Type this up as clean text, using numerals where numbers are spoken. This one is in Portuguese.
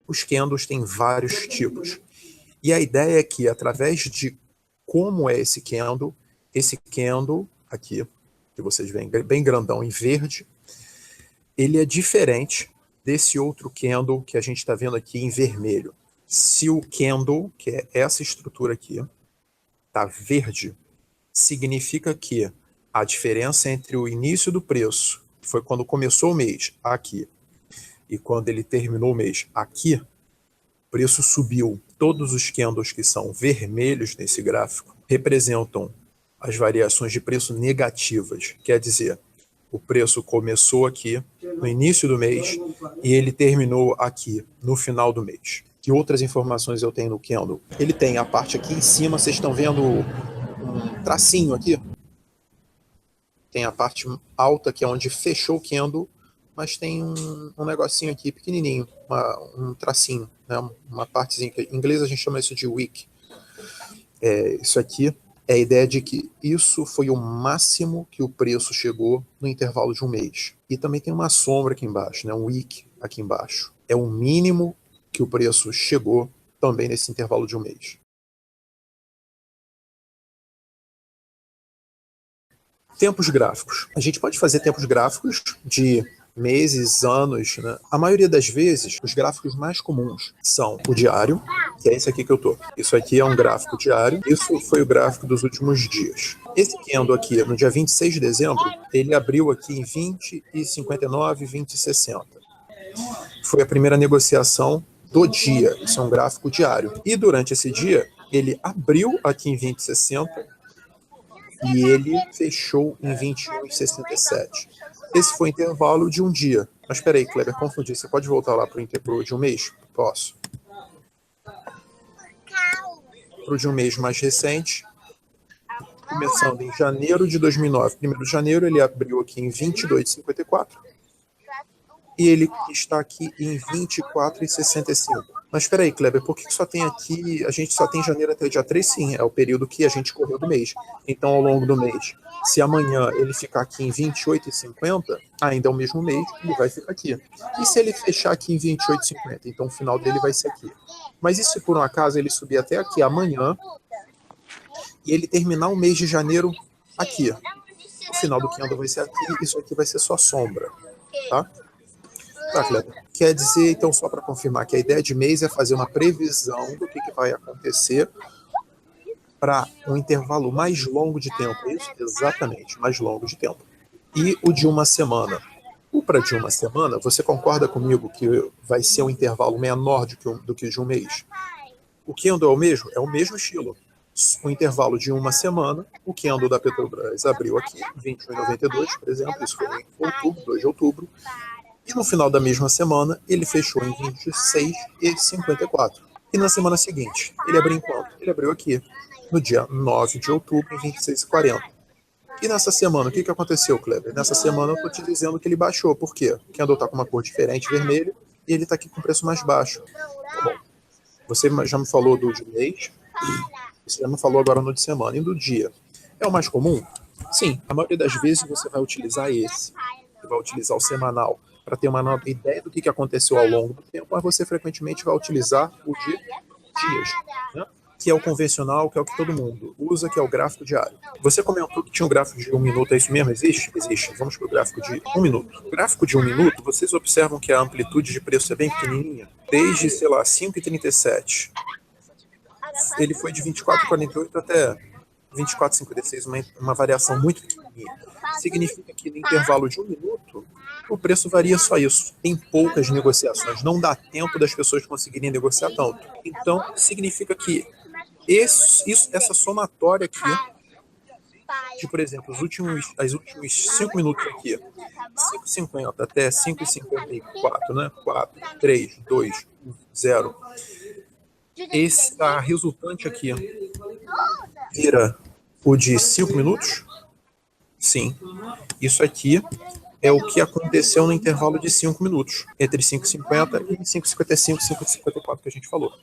Os candles têm vários tipos. E a ideia é que, através de como é esse candle aqui, que vocês veem bem grandão em verde, ele é diferente desse outro candle que a gente está vendo aqui em vermelho. Se o candle, que é essa estrutura aqui, está verde, significa que a diferença entre o início do preço, que foi quando começou o mês, aqui, e quando ele terminou o mês, aqui, o preço subiu. Todos os candles que são vermelhos nesse gráfico representam as variações de preço negativas. Quer dizer, o preço começou aqui no início do mês e ele terminou aqui no final do mês. Que outras informações eu tenho no candle? Ele tem a parte aqui em cima, vocês estão vendo um tracinho aqui? Tem a parte alta, que é onde fechou o candle, mas tem um negocinho aqui pequenininho, um tracinho, né? Uma partezinha, que em inglês a gente chama isso de wick. Isso aqui é a ideia de que isso foi o máximo que o preço chegou no intervalo de um mês. E também tem uma sombra aqui embaixo, né? Um wick aqui embaixo. É o mínimo que o preço chegou também nesse intervalo de um mês. Tempos gráficos. A gente pode fazer tempos gráficos de meses, anos, né? A maioria das vezes, os gráficos mais comuns são o diário, que é esse aqui que eu tô. Isso aqui é um gráfico diário. Isso foi o gráfico dos últimos dias. Esse candle aqui, no dia 26 de dezembro, ele abriu aqui em 20,59, 20,60. Foi a primeira negociação do dia. Isso é um gráfico diário. E durante esse dia, ele abriu aqui em 20,60 e ele fechou em 21,67. Esse foi o intervalo de um dia. Mas espera aí, Kleber, confundi. Você pode voltar lá para o intervalo de um mês? Posso. Para o de um mês mais recente, começando em janeiro de 2009. 1º de janeiro, ele abriu aqui em 22,54. E ele está aqui em 24,65. Mas espera aí, Kleber, por que só tem aqui, a gente só tem janeiro até o dia 3? Sim, é o período que a gente correu do mês. Então, ao longo do mês, se amanhã ele ficar aqui em 28,50, ainda é o mesmo mês, ele vai ficar aqui. E se ele fechar aqui em 28,50? Então, o final dele vai ser aqui. Mas e se por um acaso ele subir até aqui amanhã e ele terminar o mês de janeiro aqui? O final do candle vai ser aqui, isso aqui vai ser só sombra, tá? Tá, Kleber. Quer dizer, então, só para confirmar, que a ideia de mês é fazer uma previsão do que vai acontecer para um intervalo mais longo de tempo. É isso? Exatamente, mais longo de tempo. E o de uma semana. O para de uma semana, você concorda comigo que vai ser um intervalo menor do que o de um mês? O candle é o mesmo? É o mesmo estilo. O intervalo de uma semana, o candle da Petrobras abriu aqui, 21,92, por exemplo, isso foi em outubro, 2 de outubro. E no final da mesma semana, ele fechou em 26,54. E na semana seguinte, ele abriu em quanto? Ele abriu aqui, no dia 9 de outubro, em 26,40. E nessa semana, o que aconteceu, Kleber? Nessa semana eu estou te dizendo que ele baixou. Por quê? O candle está com uma cor diferente, vermelho, e ele está aqui com preço mais baixo. Tá bom. Você já me falou do de mês, você já me falou agora no de semana. E do dia? É o mais comum? Sim, a maioria das vezes você vai utilizar esse. Você vai utilizar o semanal para ter uma ideia do que aconteceu ao longo do tempo, mas você frequentemente vai utilizar o de dias, né? Que é o convencional, que é o que todo mundo usa, que é o gráfico diário. Você comentou que tinha um gráfico de 1 minuto, é isso mesmo? Existe? Existe. Vamos para o gráfico de 1 minuto. O gráfico de 1 minuto, vocês observam que a amplitude de preço é bem pequenininha. Desde, sei lá, 5,37. Ele foi de 24,48 até 24,56, uma variação muito pequenininha. Significa que no intervalo de 1 minuto, o preço varia só isso. Tem poucas negociações, não dá tempo das pessoas conseguirem negociar tanto. Então, significa que essa somatória aqui, de, por exemplo, os últimos 5 minutos aqui, 5,50 até 5,54, né? 4, 3, 2, 1, 0. A resultante aqui vira o de 5 minutos? Sim. Isso aqui é o que aconteceu no intervalo de 5 minutos, entre 5,50 e 5,55, 5,54 que a gente falou.